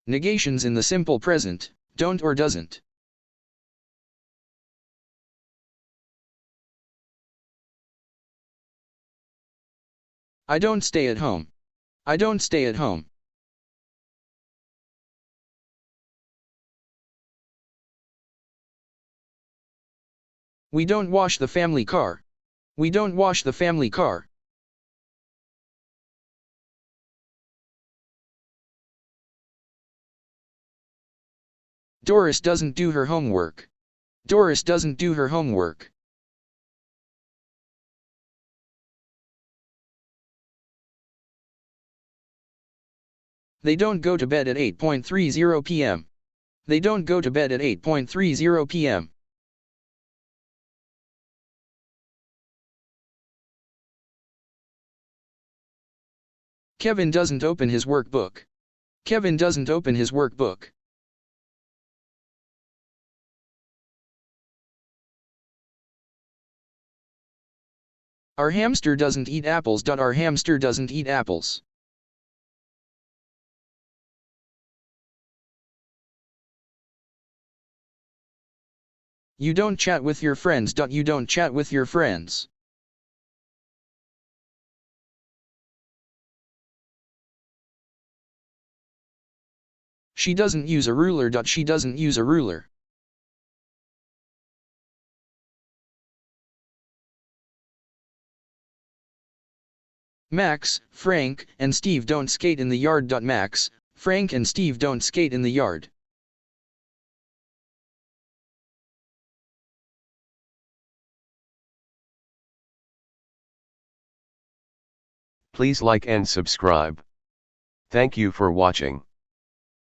Negations in the simple present, don't or doesn't. I don't stay at home. I don't stay at home. We don't wash the family car. We don't wash the family car. Doris doesn't do her homework. Doris doesn't do her homework. They don't go to bed at 8:30 p.m. They don't go to bed at 8:30 p.m. Kevin doesn't open his workbook. Kevin doesn't open his workbook. Our hamster doesn't eat apples. Our hamster doesn't eat apples. You don't chat with your friends. You don't chat with your friends. She doesn't use a ruler. She doesn't use a ruler. Max, Frank, and Steve don't skate in the yard. Max, Frank, and Steve don't skate in the yard. Please like and subscribe. Thank you for watching.